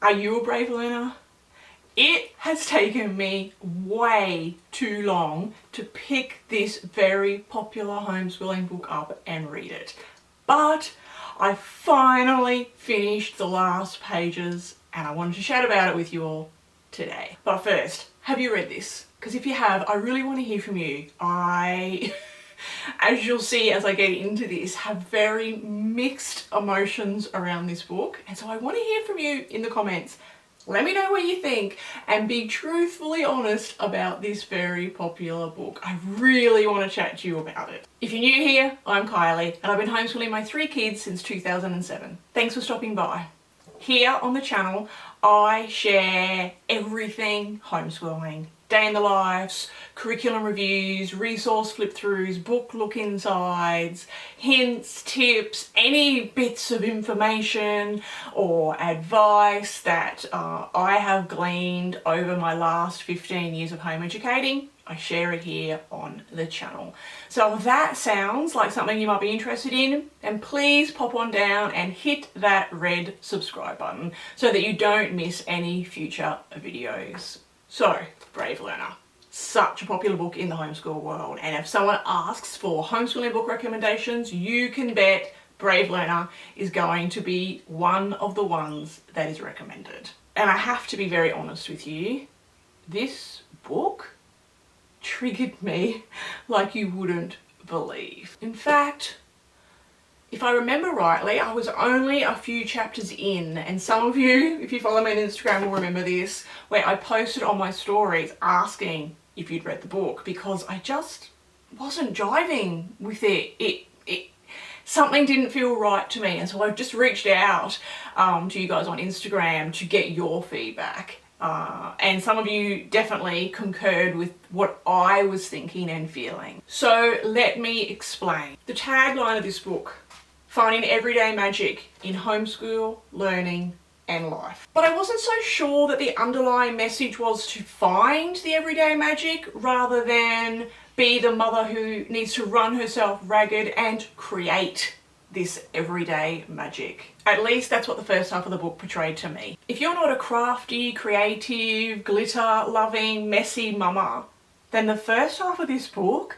Are you a brave learner? It has taken me way too long to pick this very popular homeschooling book up and read it. But I finally finished the last pages and I wanted to chat about it with you all today. But first, have you read this? Because if you have, I really want to hear from you. As you'll see as I get into this, have very mixed emotions around this book. And so I want to hear from you in the comments. Let me know what you think and be truthfully honest about this very popular book. I really want to chat to you about it. If you're new here, I'm Kylie and I've been homeschooling my 3 kids since 2007. Thanks for stopping by. Here on the channel, I share everything homeschooling. Day in the lives, curriculum reviews, resource flip-throughs, book look-insides, hints, tips, any bits of information or advice that I have gleaned over my last 15 years of home educating. I share it here on the channel. So if that sounds like something you might be interested in, then please pop on down and hit that red subscribe button so that you don't miss any future videos. So, Brave Learner, such a popular book in the homeschool world, and if someone asks for homeschooling book recommendations, you can bet Brave Learner is going to be one of the ones that is recommended. And I have to be very honest with you, this book triggered me like you wouldn't believe. In fact, if I remember rightly, I was only a few chapters in, and some of you, if you follow me on Instagram, will remember this, where I posted on my stories asking if you'd read the book because I just wasn't jiving with it. Something didn't feel right to me, and so I've just reached out to you guys on Instagram to get your feedback. And some of you definitely concurred with what I was thinking and feeling. So let me explain. The tagline of this book: finding everyday magic in homeschool, learning and life. But I wasn't so sure that the underlying message was to find the everyday magic rather than be the mother who needs to run herself ragged and create this everyday magic. At least that's what the first half of the book portrayed to me. If you're not a crafty, creative, glitter-loving, messy mama, then the first half of this book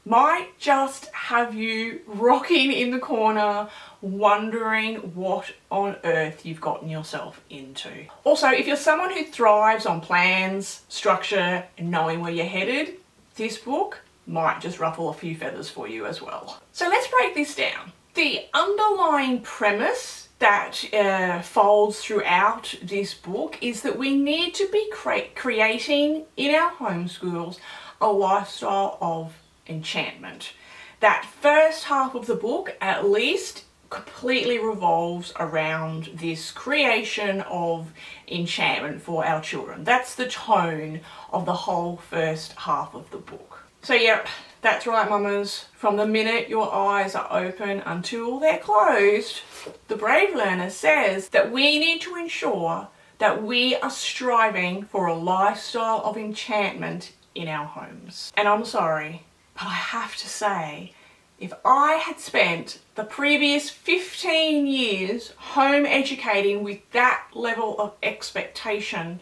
might just have you rocking in the corner, wondering what on earth you've gotten yourself into. Also, if you're someone who thrives on plans, structure, and knowing where you're headed, this book might just ruffle a few feathers for you as well. So let's break this down. The underlying premise that folds throughout this book is that we need to be creating in our homeschools a lifestyle of enchantment. That first half of the book, at least, completely revolves around this creation of enchantment for our children. That's the tone of the whole first half of the book. So yep, that's right, mamas. From the minute your eyes are open until they're closed, the Brave Learner says that we need to ensure that we are striving for a lifestyle of enchantment in our homes. And I'm sorry, but I have to say, if I had spent the previous 15 years home educating with that level of expectation,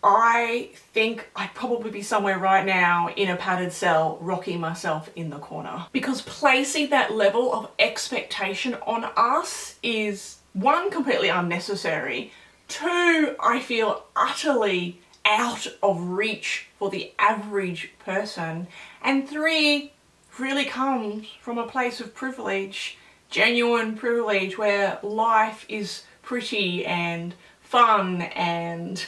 I think I'd probably be somewhere right now in a padded cell rocking myself in the corner. Because placing that level of expectation on us is, 1, completely unnecessary, 2, I feel utterly out of reach for the average person, and 3, really comes from a place of privilege, genuine privilege, where life is pretty and fun and,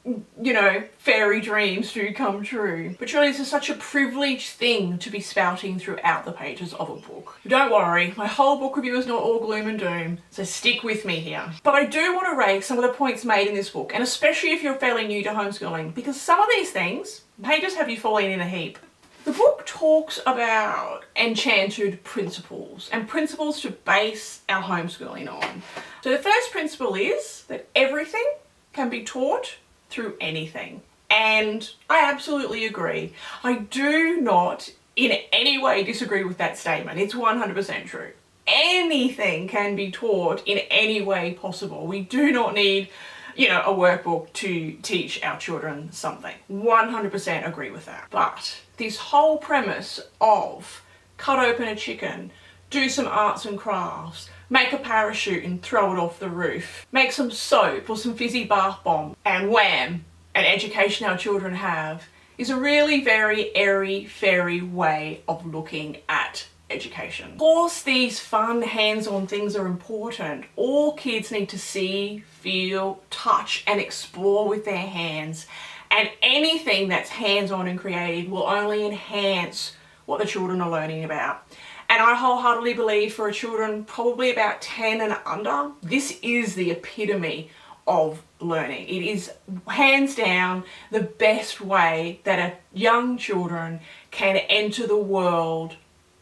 you know, fairy dreams do come true. But surely this is such a privileged thing to be spouting throughout the pages of a book. Don't worry, my whole book review is not all gloom and doom, so stick with me here. But I do want to raise some of the points made in this book, and especially if you're fairly new to homeschooling, because some of these things may just have you falling in a heap. The book talks about enchanted principles and principles to base our homeschooling on. So the first principle is that everything can be taught through anything. And I absolutely agree. I do not in any way disagree with that statement. It's 100% true. Anything can be taught in any way possible. We do not need a workbook to teach our children something. 100% agree with that. But this whole premise of cut open a chicken, do some arts and crafts, make a parachute and throw it off the roof, make some soap or some fizzy bath bomb, and wham, an education our children have, is a really very airy-fairy way of looking at education. Of course, these fun hands-on things are important. All kids need to see, feel, touch and explore with their hands, and anything that's hands-on and creative will only enhance what the children are learning about. And I wholeheartedly believe for children probably about 10 and under, this is the epitome of learning. It is hands down the best way that young children can enter the world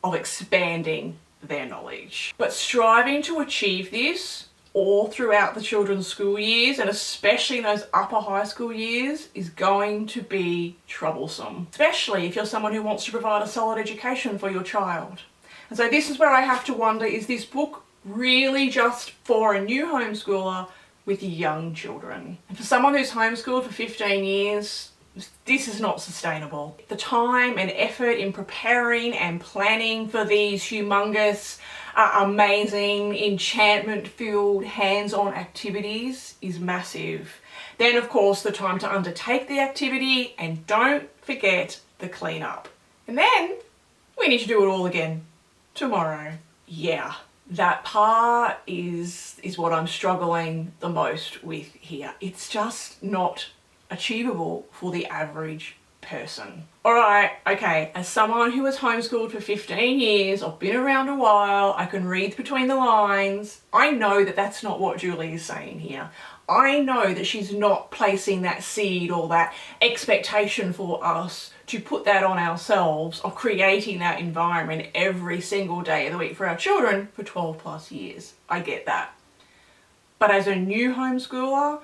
of expanding their knowledge. But striving to achieve this all throughout the children's school years, and especially in those upper high school years, is going to be troublesome, especially if you're someone who wants to provide a solid education for your child. And so this is where I have to wonder, is this book really just for a new homeschooler with young children? And for someone who's homeschooled for 15 years, this is not sustainable. The time and effort in preparing and planning for these humongous, amazing, enchantment-filled, hands-on activities is massive. Then, of course, the time to undertake the activity, and don't forget the cleanup. And then we need to do it all again tomorrow. Yeah, that part is what I'm struggling the most with here. It's just not achievable for the average person. Alright, okay, as someone who was homeschooled for 15 years, I've been around a while, I can read between the lines, I know that that's not what Julie is saying here. I know that she's not placing that seed or that expectation for us to put that on ourselves of creating that environment every single day of the week for our children for 12 plus years. I get that. But as a new homeschooler,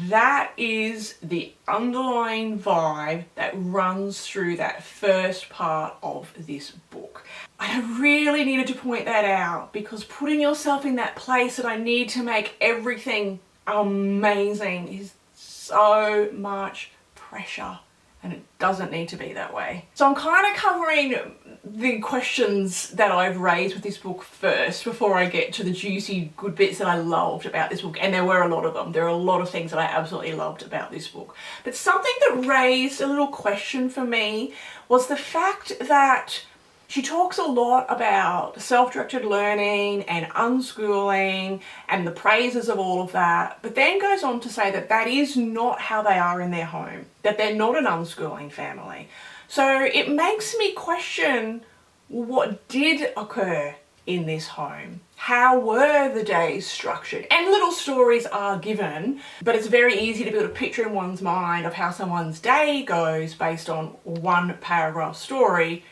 that is the underlying vibe that runs through that first part of this book. I really needed to point that out, because putting yourself in that place that I need to make everything amazing is so much pressure, and it doesn't need to be that way. So I'm kind of covering the questions that I've raised with this book first before I get to the juicy good bits that I loved about this book, and there were a lot of them. There are a lot of things that I absolutely loved about this book. But something that raised a little question for me was the fact that she talks a lot about self-directed learning and unschooling and the praises of all of that, but then goes on to say that that is not how they are in their home, that they're not an unschooling family. So it makes me question what did occur in this home. How were the days structured? And little stories are given, but it's very easy to build a picture in one's mind of how someone's day goes based on one paragraph story,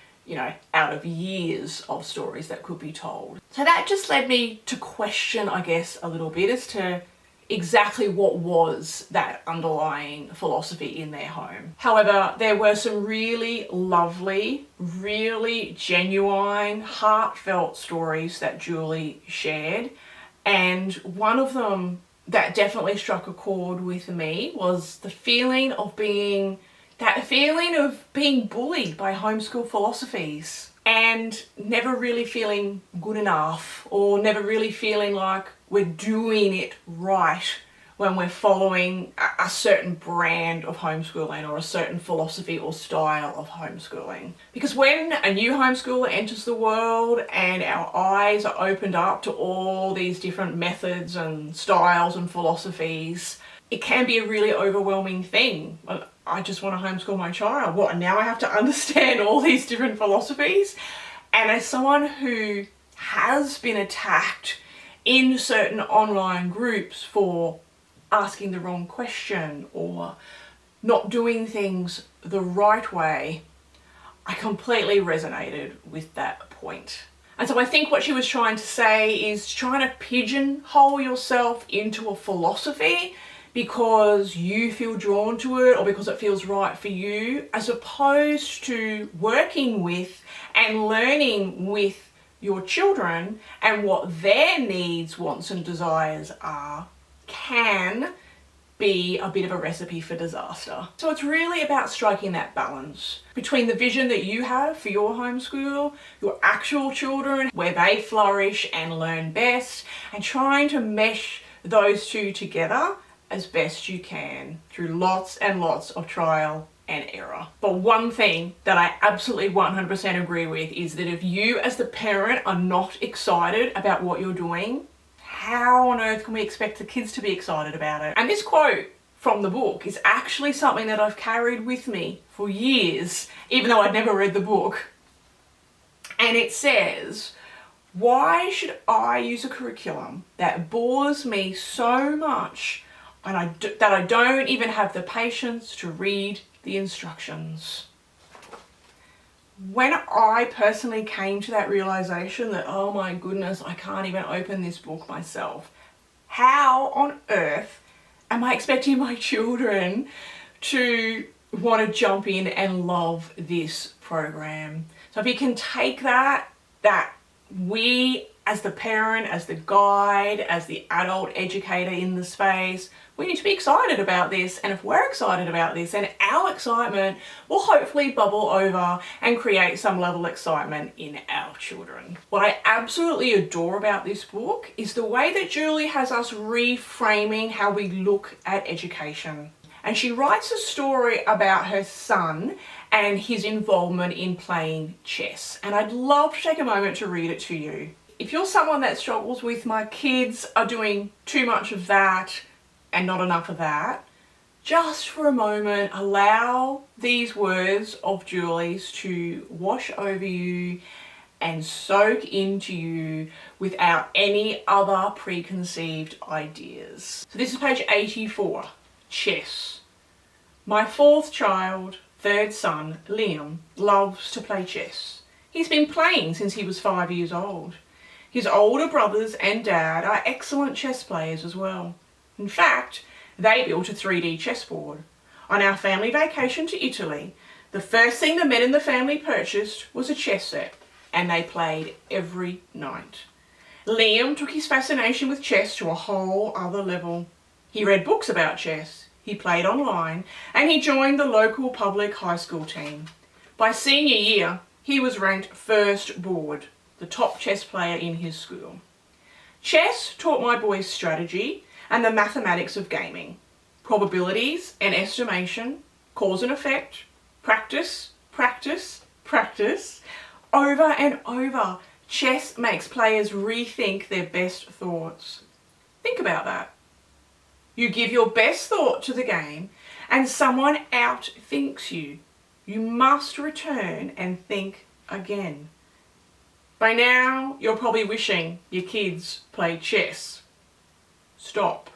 out of years of stories that could be told. So that just led me to question, I guess, a little bit as to exactly what was that underlying philosophy in their home. However, there were some really lovely, really genuine, heartfelt stories that Julie shared. And one of them that definitely struck a chord with me was the feeling of being bullied by homeschool philosophies and never really feeling good enough, or never really feeling like we're doing it right when we're following a certain brand of homeschooling or a certain philosophy or style of homeschooling. Because when a new homeschooler enters the world and our eyes are opened up to all these different methods and styles and philosophies, it can be a really overwhelming thing. I just want to homeschool my child. What, and now I have to understand all these different philosophies? And as someone who has been attacked in certain online groups for asking the wrong question or not doing things the right way, I completely resonated with that point. And so I think what she was trying to say is trying to pigeonhole yourself into a philosophy because you feel drawn to it or because it feels right for you, as opposed to working with and learning with your children and what their needs, wants and desires are, can be a bit of a recipe for disaster. So it's really about striking that balance between the vision that you have for your homeschool, your actual children, where they flourish and learn best, and trying to mesh those two together as best you can through lots and lots of trial and error. But one thing that I absolutely 100% agree with is that if you as the parent are not excited about what you're doing, how on earth can we expect the kids to be excited about it? And this quote from the book is actually something that I've carried with me for years, even though I'd never read the book. And it says, why should I use a curriculum that bores me so much and that I don't even have the patience to read the instructions? When I personally came to that realization that, oh my goodness, I can't even open this book myself, how on earth am I expecting my children to want to jump in and love this program? So if you can take that we as the parent, as the guide, as the adult educator in the space, we need to be excited about this. And if we're excited about this, then our excitement will hopefully bubble over and create some level of excitement in our children. What I absolutely adore about this book is the way that Julie has us reframing how we look at education. And she writes a story about her son and his involvement in playing chess. And I'd love to take a moment to read it to you. If you're someone that struggles with, my kids are doing too much of that and not enough of that, just for a moment, allow these words of Julie's to wash over you and soak into you without any other preconceived ideas. So this is page 84, chess. My fourth child, third son, Liam, loves to play chess. He's been playing since he was 5 years old. His older brothers and dad are excellent chess players as well. In fact, they built a 3D chessboard. On our family vacation to Italy, the first thing the men in the family purchased was a chess set, and they played every night. Liam took his fascination with chess to a whole other level. He read books about chess, he played online, and he joined the local public high school team. By senior year, he was ranked first board, the top chess player in his school. Chess taught my boys strategy and the mathematics of gaming, probabilities and estimation, cause and effect, practice, practice, practice. Over and over, chess makes players rethink their best thoughts. Think about that. You give your best thought to the game and someone outthinks you. You must return and think again. By now, you're probably wishing your kids played chess. Stop.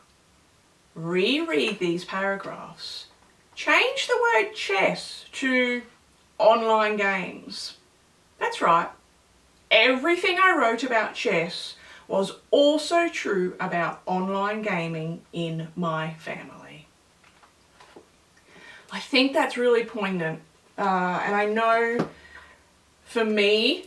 Reread these paragraphs. Change the word chess to online games. That's right. Everything I wrote about chess was also true about online gaming in my family. I think that's really poignant. And I know for me,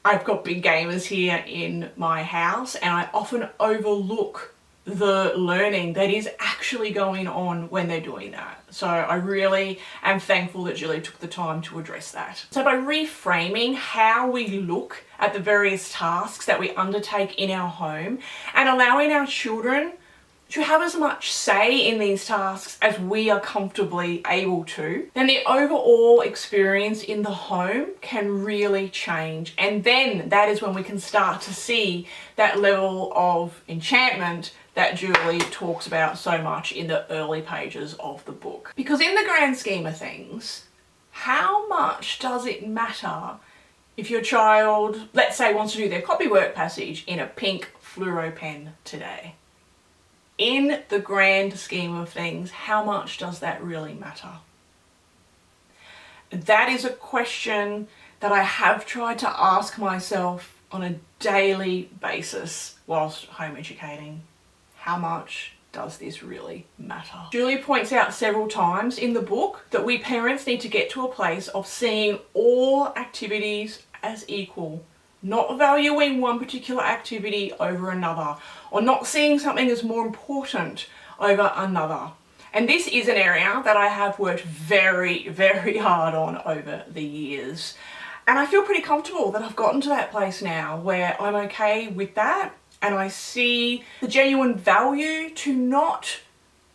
I've got big gamers here in my house, and I often overlook the learning that is actually going on when they're doing that. So I really am thankful that Julie took the time to address that. So by reframing how we look at the various tasks that we undertake in our home and allowing our children to have as much say in these tasks as we are comfortably able to, then the overall experience in the home can really change. And then that is when we can start to see that level of enchantment that Julie talks about so much in the early pages of the book. Because in the grand scheme of things, how much does it matter if your child, let's say, wants to do their copywork passage in a pink fluoro pen today? In the grand scheme of things, how much does that really matter? That is a question that I have tried to ask myself on a daily basis whilst home educating. How much does this really matter? Julie points out several times in the book that we parents need to get to a place of seeing all activities as equal, not valuing one particular activity over another, or not seeing something as more important over another. And this is an area that I have worked very, very hard on over the years. And I feel pretty comfortable that I've gotten to that place now where I'm okay with that. And I see the genuine value to not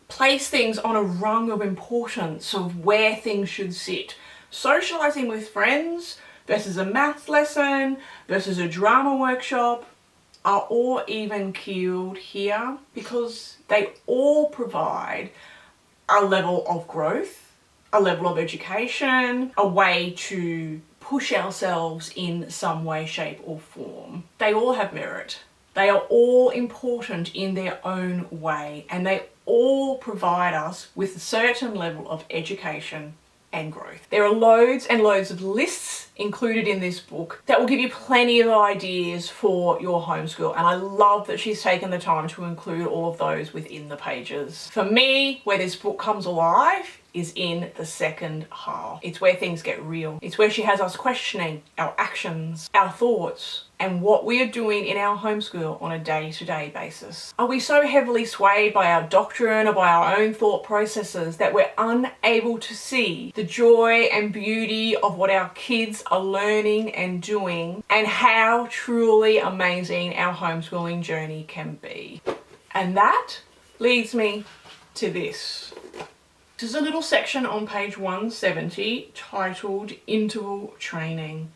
place things on a rung of importance of where things should sit. Socializing with friends versus a maths lesson versus a drama workshop are all even keeled here because they all provide a level of growth, a level of education, a way to push ourselves in some way, shape or form. They all have merit. They are all important in their own way, and they all provide us with a certain level of education and growth. There are loads and loads of lists included in this book that will give you plenty of ideas for your homeschool, and I love that she's taken the time to include all of those within the pages. For me, where this book comes alive is in the second half. It's where things get real. It's where she has us questioning our actions, our thoughts, and what we are doing in our homeschool on a day-to-day basis. Are we so heavily swayed by our doctrine or by our own thought processes that we're unable to see the joy and beauty of what our kids are learning and doing, and how truly amazing our homeschooling journey can be? And that leads me to this. This is a little section on page 170 titled Interval Training.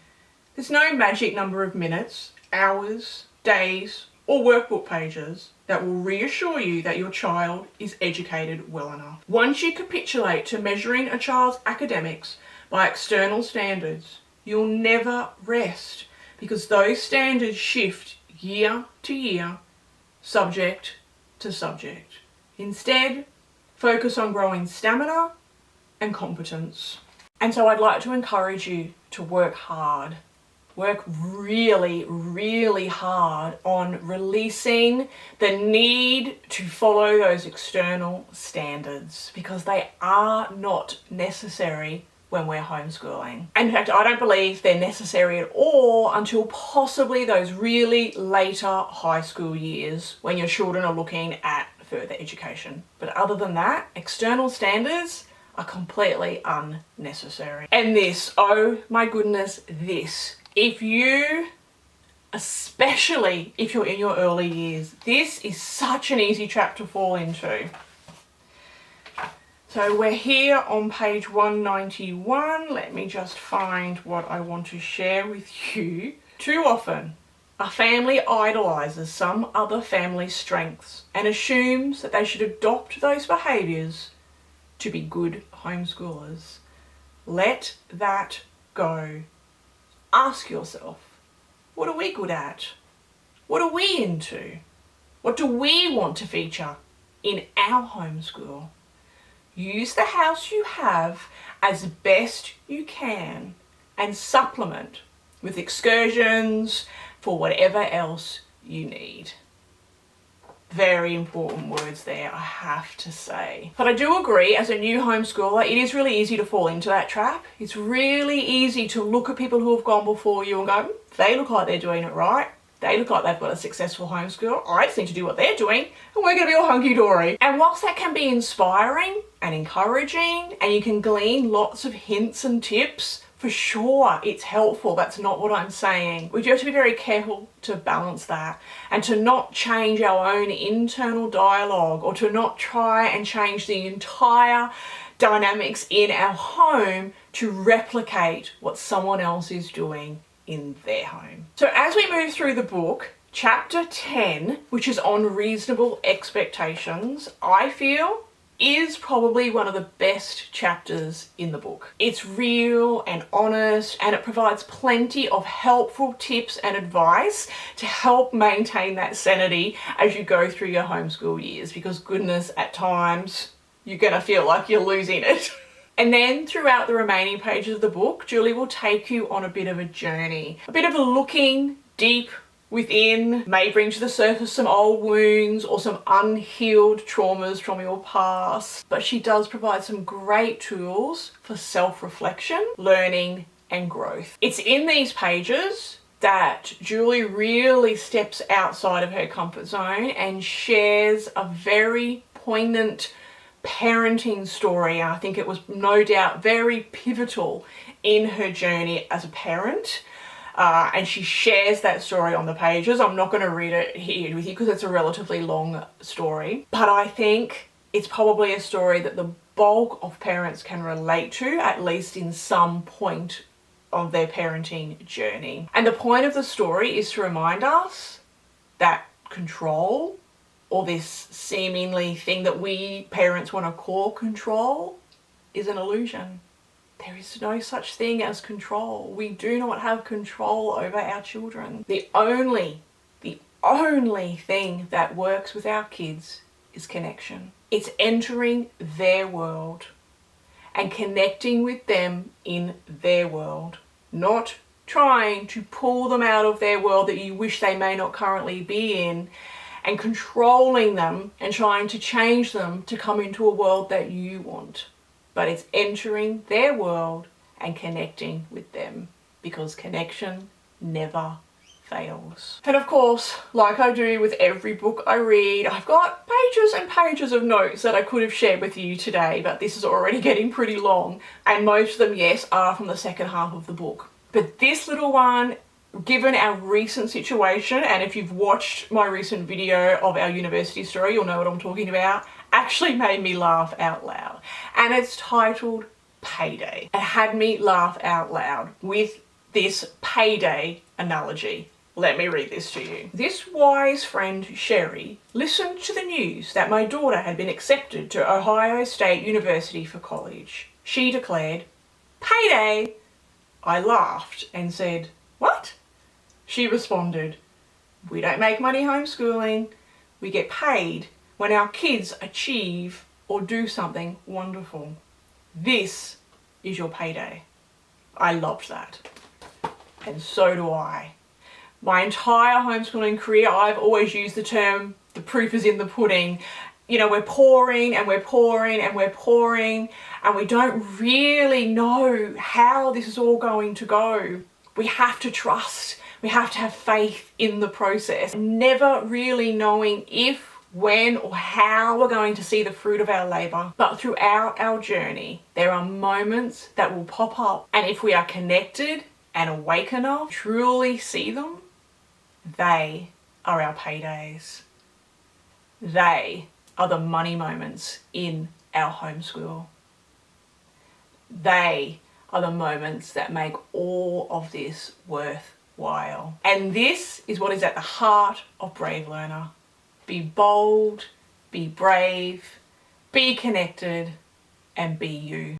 There's no magic number of minutes, hours, days, or workbook pages that will reassure you that your child is educated well enough. Once you capitulate to measuring a child's academics by external standards, you'll never rest, because those standards shift year to year, subject to subject. Instead, focus on growing stamina and competence. And so I'd like to encourage you to work hard. Work really, really hard on releasing the need to follow those external standards, because they are not necessary when we're homeschooling. And in fact, I don't believe they're necessary at all until possibly those really later high school years when your children are looking at further education. But other than that, external standards are completely unnecessary. And this, oh my goodness, this. If you, especially if you're in your early years, this is such an easy trap to fall into. So we're here on page 191. Let me just find what I want to share with you. Too often, a family idolizes some other family's strengths and assumes that they should adopt those behaviors to be good homeschoolers. Let that go. Ask yourself, what are we good at? What are we into? What do we want to feature in our homeschool? Use the house you have as best you can and supplement with excursions for whatever else you need. Very important words there, I have to say. But I do agree, as a new homeschooler, it is really easy to fall into that trap. It's really easy to look at people who have gone before you and go, they look like they're doing it right. They look like they've got a successful homeschool. I just need to do what they're doing and we're going to be all hunky-dory. And whilst that can be inspiring and encouraging, and you can glean lots of hints and tips, for sure, it's helpful. That's not what I'm saying. We do have to be very careful to balance that and to not change our own internal dialogue, or to not try and change the entire dynamics in our home to replicate what someone else is doing in their home. So as we move through the book, chapter 10, which is on reasonable expectations, I feel is probably one of the best chapters in the book. It's real and honest, and it provides plenty of helpful tips and advice to help maintain that sanity as you go through your homeschool years, because goodness, at times you're gonna feel like you're losing it. And then throughout the remaining pages of the book, Julie will take you on a bit of a journey, a bit of a looking deep within, may bring to the surface some old wounds or some unhealed traumas from your past. But she does provide some great tools for self-reflection, learning, and growth. It's in these pages that Julie really steps outside of her comfort zone and shares a very poignant parenting story. I think it was no doubt very pivotal in her journey as a parent. And she shares that story on the pages. I'm not going to read it here with you because it's a relatively long story. But I think it's probably a story that the bulk of parents can relate to, at least in some point of their parenting journey. And the point of the story is to remind us that control, or this seemingly thing that we parents want to call control, is an illusion. There is no such thing as control. We do not have control over our children. The only thing that works with our kids is connection. It's entering their world and connecting with them in their world, not trying to pull them out of their world that you wish they may not currently be in, and controlling them and trying to change them to come into a world that you want. But it's entering their world and connecting with them, because connection never fails. And of course, like I do with every book I read, I've got pages and pages of notes that I could have shared with you today, but this is already getting pretty long. And most of them, yes, are from the second half of the book. But this little one, given our recent situation, and if you've watched my recent video of our university story, you'll know what I'm talking about, actually made me laugh out loud. And it's titled Payday. It had me laugh out loud with this payday analogy. Let me read this to you. This wise friend, Sherry, listened to the news that my daughter had been accepted to Ohio State University for college. She declared, "Payday!" I laughed and said, "What?" She responded, "We don't make money homeschooling. We get paid when our kids achieve or do something wonderful. This is your payday." I loved that. And so do I. My entire homeschooling career, I've always used the term, the proof is in the pudding. You know, we're pouring and we're pouring and we're pouring, and we don't really know how this is all going to go. We have to trust. We have to have faith in the process. Never really knowing if, when, or how we're going to see the fruit of our labour. But throughout our journey, there are moments that will pop up, and if we are connected and awake enough to truly see them, they are our paydays. They are the money moments in our homeschool. They are the moments that make all of this worthwhile. And this is what is at the heart of Brave Learner. Be bold, be brave, be connected, and be you.